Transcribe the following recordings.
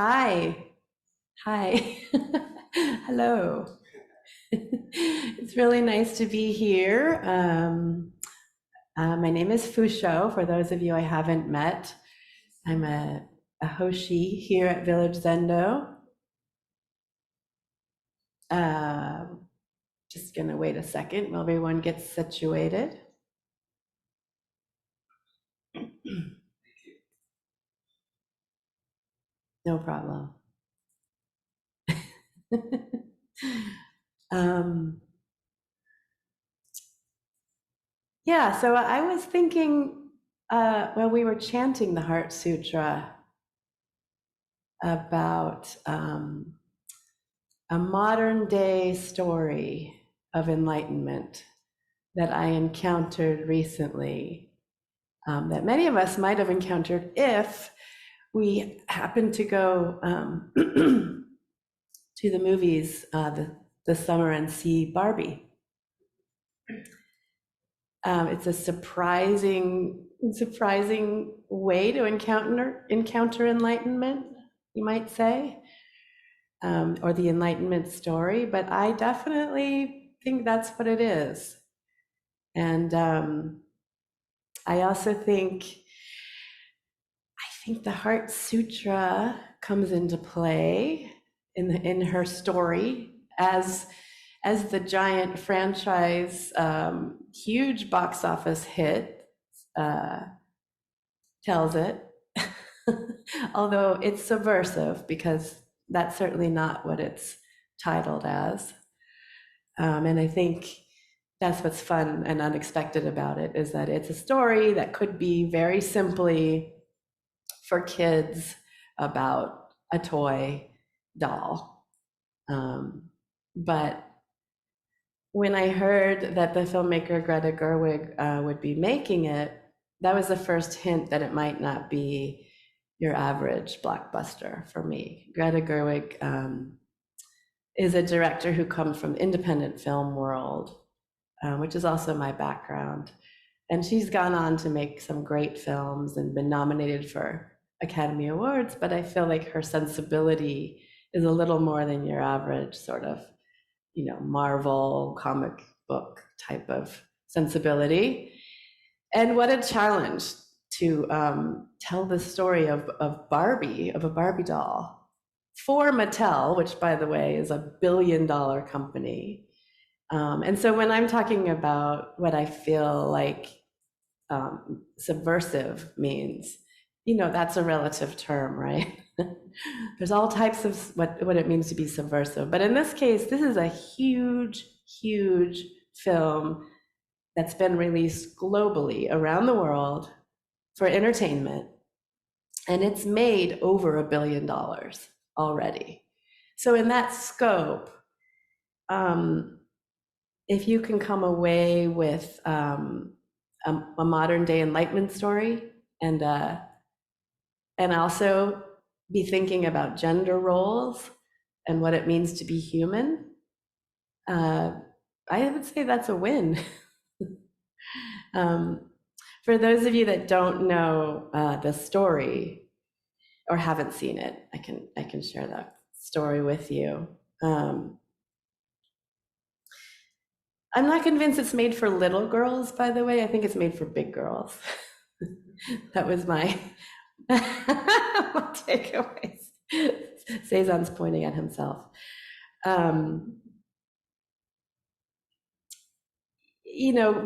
Hi. Hi. Hello. It's really nice to be here. My name is Fusho, for those of you I haven't met. I'm a Hoshi here at Village Zendo. Just gonna wait a second while everyone gets situated. No problem. Um, yeah, so I was thinking while we were chanting the Heart Sutra about a modern day story of enlightenment that I encountered recently, that many of us might have encountered if we happened to go to the movies this summer and see Barbie. It's a surprising way to encounter enlightenment, you might say, or the enlightenment story. But I definitely think that's what it is. And I also think the Heart Sutra comes into play in her story as the giant franchise, huge box office hit tells it. Although it's subversive, because that's certainly not what it's titled as. And I think that's what's fun and unexpected about it, is that it's a story that could be very simply for kids about a toy doll. But when I heard that the filmmaker Greta Gerwig would be making it, that was the first hint that it might not be your average blockbuster for me. Greta Gerwig is a director who comes from the independent film world, which is also my background. And she's gone on to make some great films and been nominated for Academy Awards, but I feel like her sensibility is a little more than your average sort of, Marvel comic book type of sensibility. And what a challenge to tell the story of Barbie, of a Barbie doll for Mattel, which, by the way, is $1 billion company. And so when I'm talking about what I feel like subversive means, that's a relative term, right? There's all types of what it means to be subversive. But in this case, this is a huge, huge film that's been released globally around the world for entertainment. And it's made over $1 billion already. So in that scope, if you can come away with a modern day enlightenment story, and also be thinking about gender roles and what it means to be human, I would say that's a win. For those of you that don't know the story or haven't seen it, I can share that story with you. I'm not convinced it's made for little girls, by the way. I think it's made for big girls. That was my takeaways. Cezanne's pointing at himself.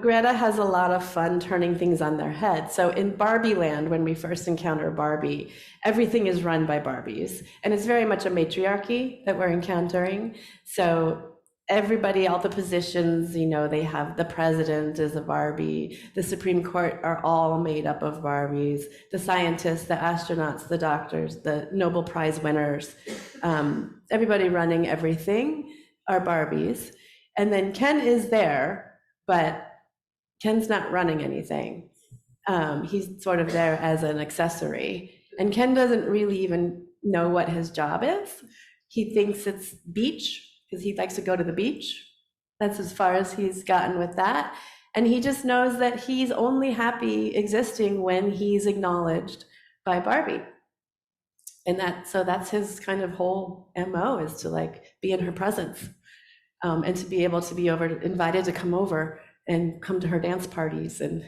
Greta has a lot of fun turning things on their head. So in Barbie land, when we first encounter Barbie, everything is run by Barbies. And it's very much a matriarchy that we're encountering. So everybody, all the positions, they have the president is a Barbie, the Supreme Court are all made up of Barbies, the scientists, the astronauts, the doctors, the Nobel Prize winners, everybody running everything are Barbies. And then Ken is there, but Ken's not running anything. He's sort of there as an accessory. And Ken doesn't really even know what his job is. He thinks it's beach, because he likes to go to the beach. That's as far as he's gotten with that. And he just knows that he's only happy existing when he's acknowledged by Barbie. And so that's his kind of whole MO, is to like be in her presence, and to be able to be invited to come over and come to her dance parties. And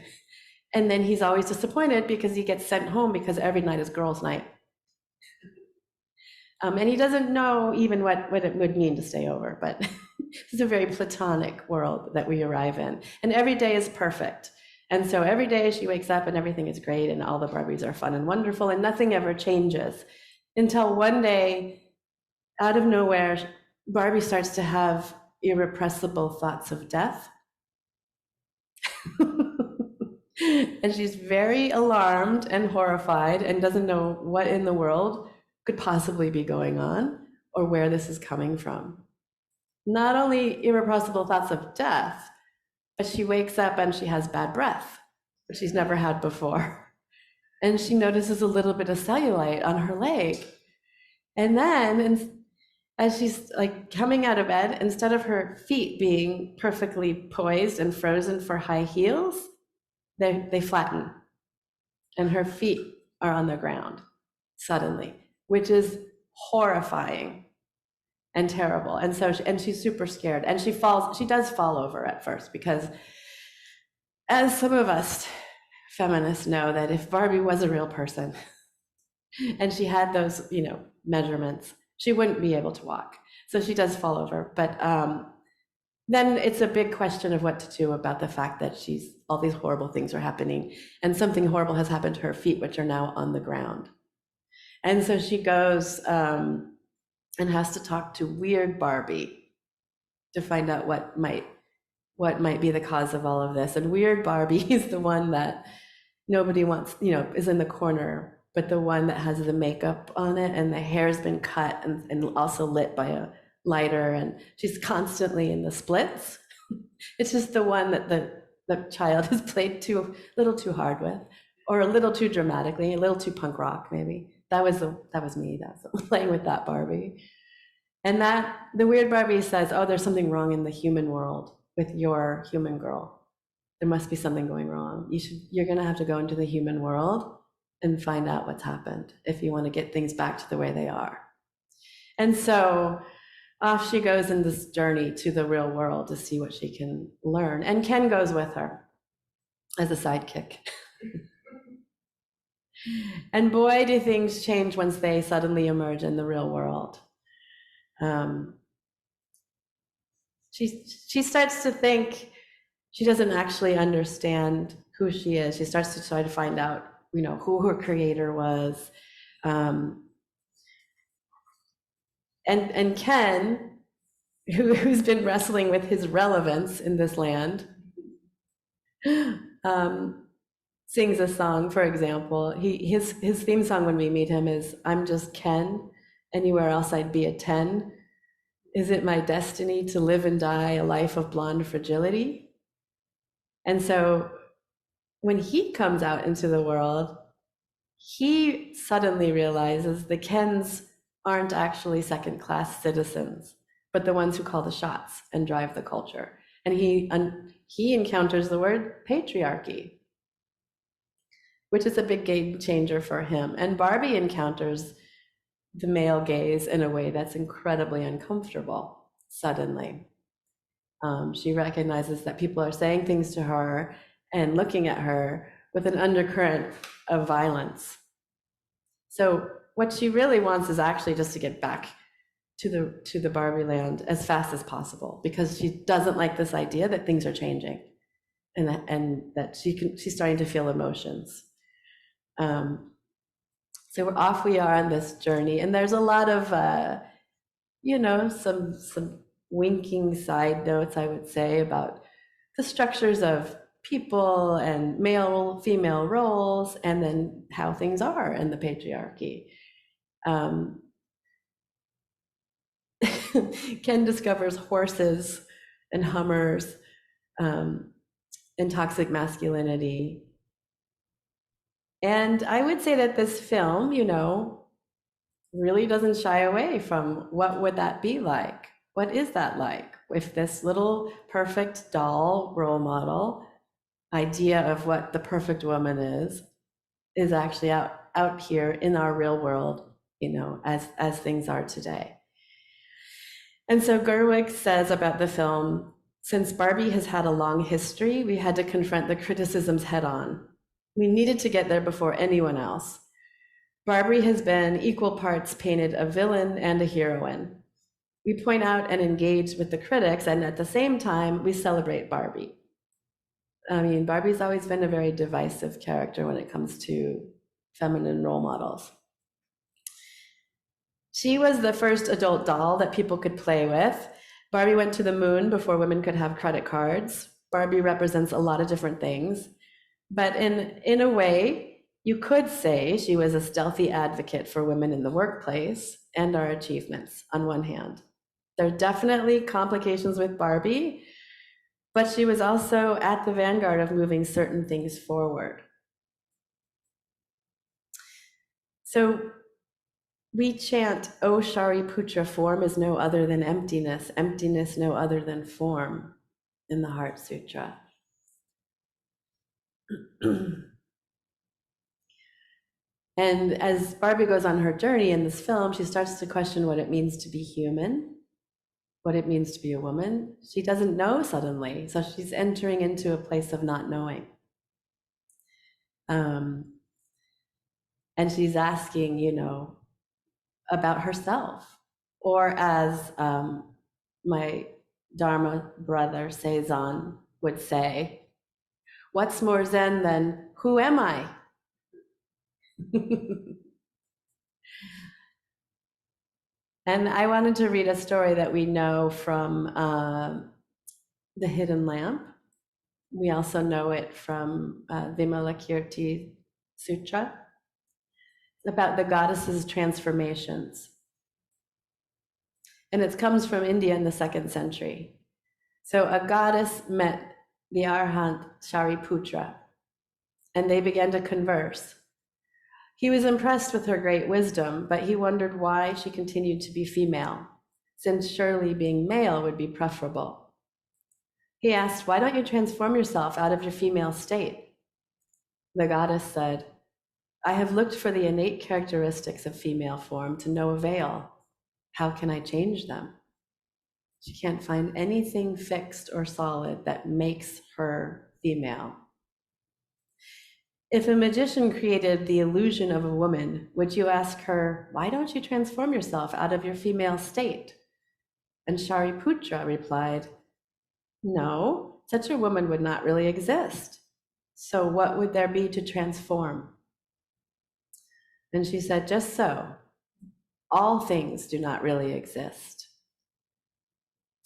then he's always disappointed because he gets sent home because every night is girls' night. And he doesn't know even what it would mean to stay over, but it's a very platonic world that we arrive in. And every day is perfect. And so every day she wakes up and everything is great and all the Barbies are fun and wonderful and nothing ever changes until one day, out of nowhere, Barbie starts to have irrepressible thoughts of death. And she's very alarmed and horrified and doesn't know what in the world could possibly be going on or where this is coming from. Not only irrepressible thoughts of death, but she wakes up and she has bad breath, which she's never had before. And she notices a little bit of cellulite on her leg. And then, as she's like coming out of bed, instead of her feet being perfectly poised and frozen for high heels, they flatten. And her feet are on the ground suddenly, which is horrifying and terrible. And so, and she's super scared. And she does fall over at first, because as some of us feminists know, that if Barbie was a real person and she had those, measurements, she wouldn't be able to walk. So she does fall over. But then it's a big question of what to do about the fact that all these horrible things are happening, and something horrible has happened to her feet, which are now on the ground. And so she goes and has to talk to Weird Barbie to find out what might be the cause of all of this. And Weird Barbie is the one that nobody wants, is in the corner, but the one that has the makeup on it and the hair's been cut and also lit by a lighter, and she's constantly in the splits. It's just the one that the child has played a little too hard with, or a little too dramatically, a little too punk rock maybe. That was me. That's playing with that Barbie. And the Weird Barbie says, oh, there's something wrong in the human world with your human girl. There must be something going wrong. You're gonna have to go into the human world and find out what's happened if you want to get things back to the way they are. And so off she goes in this journey to the real world to see what she can learn. And Ken goes with her as a sidekick. And boy, do things change once they suddenly emerge in the real world. She starts to think she doesn't actually understand who she is. She starts to try to find out, who her creator was. And Ken, who's been wrestling with his relevance in this land, sings a song, for example. His theme song when we meet him is, I'm just Ken, anywhere else I'd be a 10. Is it my destiny to live and die a life of blonde fragility? And so when he comes out into the world, he suddenly realizes the Kens aren't actually second-class citizens, but the ones who call the shots and drive the culture. And he encounters the word patriarchy, which is a big game changer for him. And Barbie encounters the male gaze in a way that's incredibly uncomfortable suddenly. She recognizes that people are saying things to her and looking at her with an undercurrent of violence. So what she really wants is actually just to get back to the Barbie land as fast as possible, because she doesn't like this idea that things are changing, and that she's starting to feel emotions. So off we are on this journey, and there's a lot of some winking side notes, I would say, about the structures of people and male female roles, and then how things are in the patriarchy. Ken discovers horses and Hummers, and toxic masculinity. And I would say that this film, really doesn't shy away from what would that be like? What is that like? If this little perfect doll role model idea of what the perfect woman is actually out here in our real world, as things are today. And so Gerwig says about the film, since Barbie has had a long history, we had to confront the criticisms head on. We needed to get there before anyone else. Barbie has been equal parts painted a villain and a heroine. We point out and engage with the critics, and at the same time, we celebrate Barbie. I mean, Barbie's always been a very divisive character when it comes to feminine role models. She was the first adult doll that people could play with. Barbie went to the moon before women could have credit cards. Barbie represents a lot of different things. But in a way, you could say she was a stealthy advocate for women in the workplace and our achievements on one hand. There are definitely complications with Barbie, but she was also at the vanguard of moving certain things forward. So we chant, O Shariputra, form is no other than emptiness, emptiness no other than form, in the Heart Sutra. And as Barbie goes on her journey in this film, she starts to question what it means to be human, what it means to be a woman. She doesn't know suddenly, so she's entering into a place of not knowing. And she's asking, about herself. Or as my Dharma brother, Zazen, would say, what's more Zen than, who am I? And I wanted to read a story that we know from The Hidden Lamp. We also know it from Vimalakirti Sutra, about the goddess's transformations. And it comes from India in the 2nd century. So a goddess met the Arhat Shariputra, and they began to converse. He was impressed with her great wisdom, but he wondered why she continued to be female, since surely being male would be preferable. He asked, why don't you transform yourself out of your female state? The goddess said, I have looked for the innate characteristics of female form to no avail. How can I change them? She can't find anything fixed or solid that makes her female. If a magician created the illusion of a woman, would you ask her, why don't you transform yourself out of your female state? And Shariputra replied, no, such a woman would not really exist. So what would there be to transform? And she said, just so. All things do not really exist.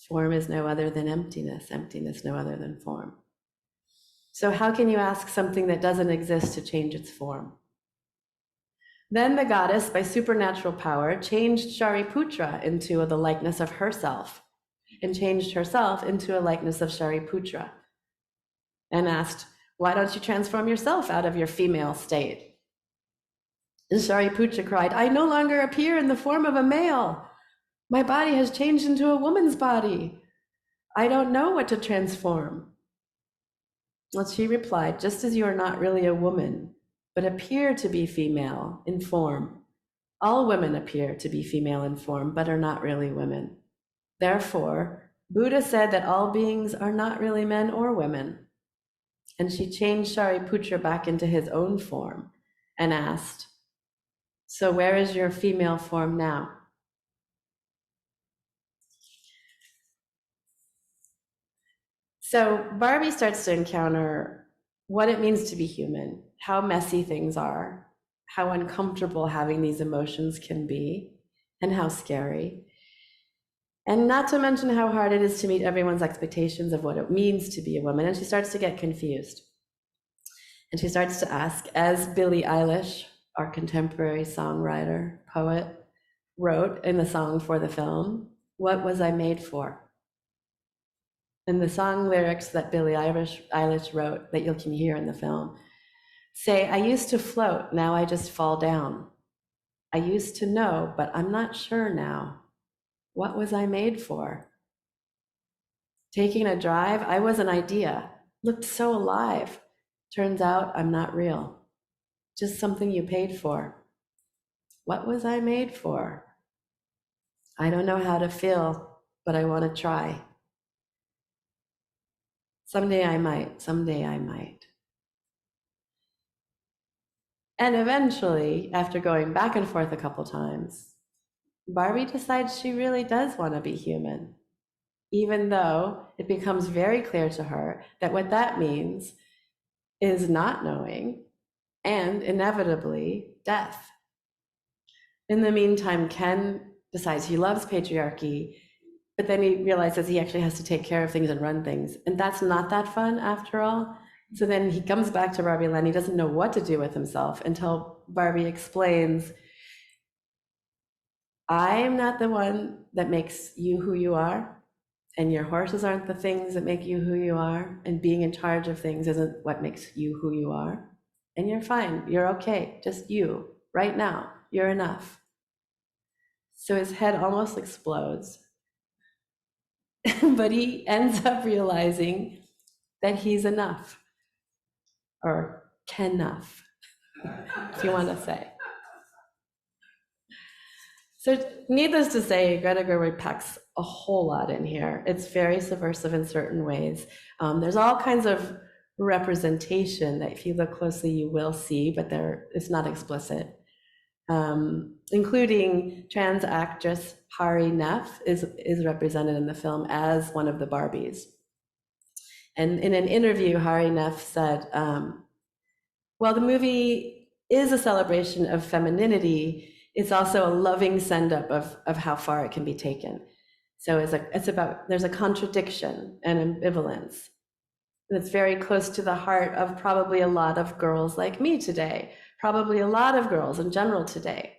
Form is no other than emptiness, emptiness no other than form. So how can you ask something that doesn't exist to change its form? Then the goddess, by supernatural power, changed Shariputra into the likeness of herself, and changed herself into a likeness of Shariputra, and asked, why don't you transform yourself out of your female state? And Shariputra cried, I no longer appear in the form of a male. My body has changed into a woman's body. I don't know what to transform. Well, she replied, just as you are not really a woman, but appear to be female in form, all women appear to be female in form, but are not really women. Therefore, Buddha said that all beings are not really men or women. And she changed Shariputra back into his own form and asked, so where is your female form now? So Barbie starts to encounter what it means to be human, how messy things are, how uncomfortable having these emotions can be, and how scary. And not to mention how hard it is to meet everyone's expectations of what it means to be a woman. And she starts to get confused. And she starts to ask, as Billie Eilish, our contemporary songwriter, poet, wrote in the song for the film, what was I made for? And the song lyrics that Billie Eilish wrote that you can hear in the film say, I used to float, now I just fall down. I used to know, but I'm not sure now. What was I made for? Taking a drive, I was an idea, looked so alive. Turns out I'm not real, just something you paid for. What was I made for? I don't know how to feel, but I want to try. Someday I might, someday I might. And eventually, after going back and forth a couple times, Barbie decides she really does want to be human, even though it becomes very clear to her that what that means is not knowing and inevitably death. In the meantime, Ken decides he loves patriarchy, but then he realizes he actually has to take care of things and run things. And that's not that fun after all. So then he comes back to Barbie land. He doesn't know what to do with himself until Barbie explains, I am not the one that makes you who you are. And your horses aren't the things that make you who you are. And being in charge of things isn't what makes you who you are. And you're fine. You're okay. Just you right now. You're enough. So his head almost explodes. But he ends up realizing that he's enough, or enough, if you want to say. So needless to say, Greta Gerwig packs a whole lot in here. It's very subversive in certain ways. There's all kinds of representation that if you look closely, you will see, but it's not explicit. Including trans actress Hari Nef is represented in the film as one of the Barbies. And in an interview, Hari Nef said, well, the movie is a celebration of femininity. It's also a loving send-up of how far it can be taken. So there's a contradiction and ambivalence. And it's very close to the heart of probably a lot of girls like me today, probably a lot of girls in general today.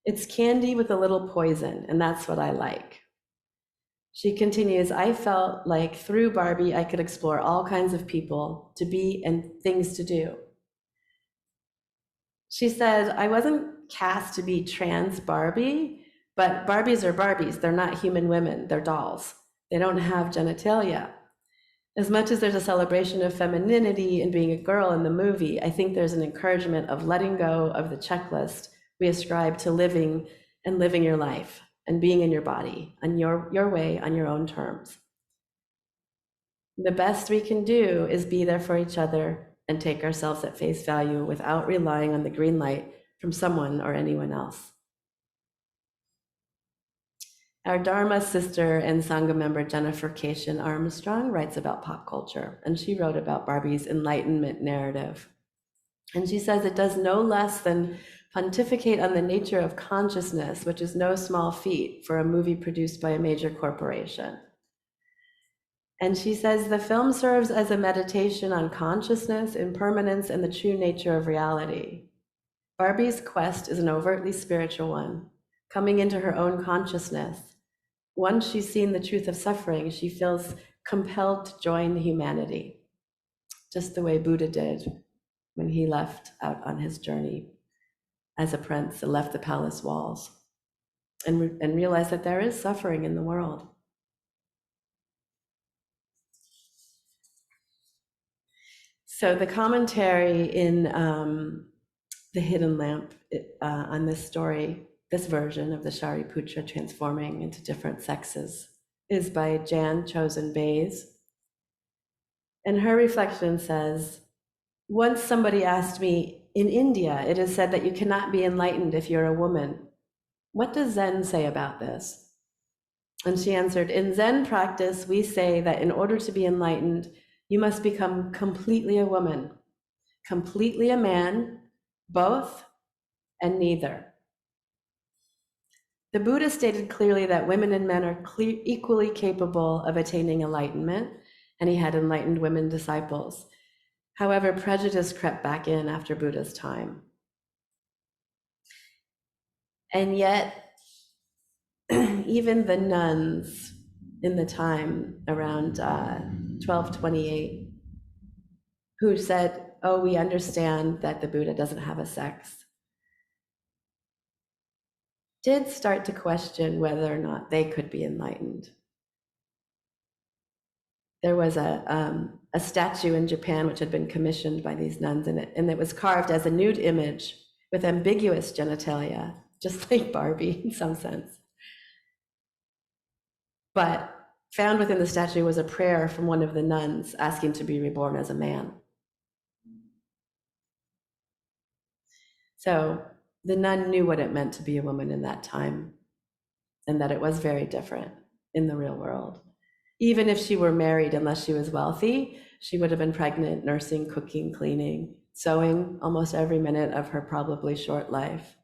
It's candy with a little poison, and that's what I like. She continues, I felt like through Barbie, I could explore all kinds of people to be and things to do. She said, I wasn't cast to be trans Barbie, but Barbies are Barbies. They're not human women, they're dolls. They don't have genitalia. As much as there's a celebration of femininity and being a girl in the movie, I think there's an encouragement of letting go of the checklist we ascribe to living your life and being in your body, on your way, on your own terms. The best we can do is be there for each other and take ourselves at face value without relying on the green light from someone or anyone else. Our Dharma sister and Sangha member Jennifer Cation Armstrong writes about pop culture, and she wrote about Barbie's enlightenment narrative. And she says it does no less than pontificate on the nature of consciousness, which is no small feat for a movie produced by a major corporation. And she says the film serves as a meditation on consciousness, impermanence, and the true nature of reality. Barbie's quest is an overtly spiritual one, coming into her own consciousness. Once she's seen the truth of suffering, she feels compelled to join humanity, just the way Buddha did when he left out on his journey as a prince and left the palace walls and realized that there is suffering in the world. So the commentary in The Hidden Lamp on this story, this version of the Shariputra transforming into different sexes, is by Jan Chosen Bays. And her reflection says, once somebody asked me, in India, it is said that you cannot be enlightened if you're a woman. What does Zen say about this? And she answered, in Zen practice, we say that in order to be enlightened, you must become completely a woman, completely a man, both and neither. The Buddha stated clearly that women and men are equally capable of attaining enlightenment, and he had enlightened women disciples. However, prejudice crept back in after Buddha's time. And yet, even the nuns in the time around 1228, who said, oh, we understand that the Buddha doesn't have a sex, did start to question whether or not they could be enlightened. There was a statue in Japan which had been commissioned by these nuns, and it was carved as a nude image with ambiguous genitalia. just like Barbie in some sense. But found within the statue was a prayer from one of the nuns asking to be reborn as a man. So the nun knew what it meant to be a woman in that time, and that it was very different in the real world. Even if she were married, unless she was wealthy, she would have been pregnant, nursing, cooking, cleaning, sewing almost every minute of her probably short life.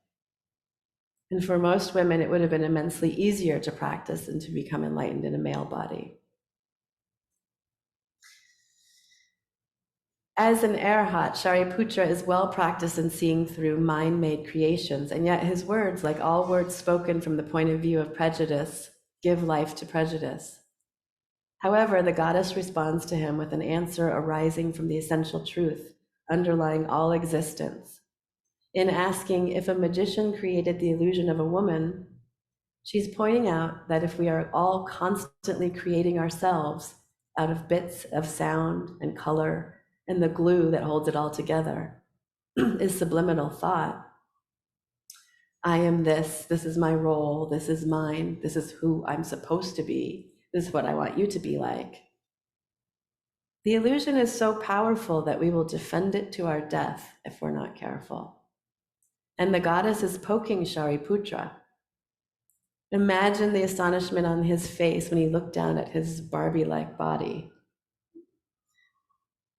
And for most women, it would have been immensely easier to practice and to become enlightened in a male body. As an arhat, Shariputra is well practiced in seeing through mind-made creations, and yet his words, like all words spoken from the point of view of prejudice, give life to prejudice. However, the goddess responds to him with an answer arising from the essential truth, underlying all existence. In asking if a magician created the illusion of a woman, she's pointing out that if we are all constantly creating ourselves out of bits of sound and color and the glue that holds it all together is subliminal thought. I am this is my role, this is mine, this is who I'm supposed to be, this is what I want you to be like. The illusion is so powerful that we will defend it to our death if we're not careful. And the goddess is poking Shariputra. Imagine the astonishment on his face when he looked down at his Barbie-like body.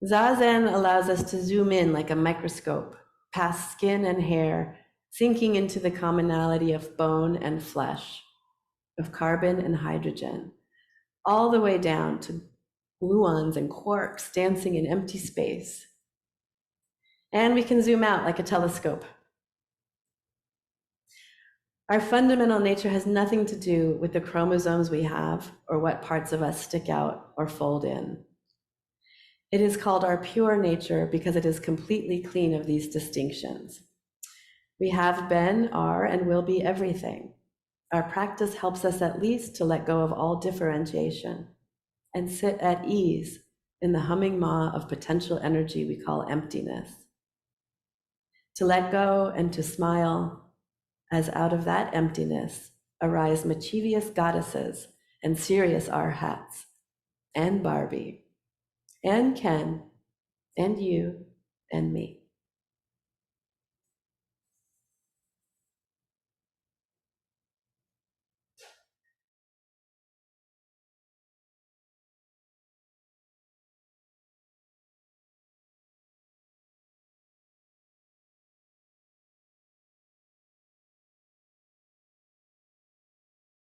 Zazen allows us to zoom in like a microscope, past skin and hair, sinking into the commonality of bone and flesh, of carbon and hydrogen, all the way down to gluons and quarks dancing in empty space. And we can zoom out like a telescope. Our fundamental nature has nothing to do with the chromosomes we have or what parts of us stick out or fold in. It is called our pure nature because it is completely clean of these distinctions. We have been, are, and will be everything. Our practice helps us at least to let go of all differentiation and sit at ease in the humming maw of potential energy we call emptiness. To let go and to smile, as out of that emptiness arise mischievous goddesses and serious arhats, and Barbie, and Ken, and you, and me.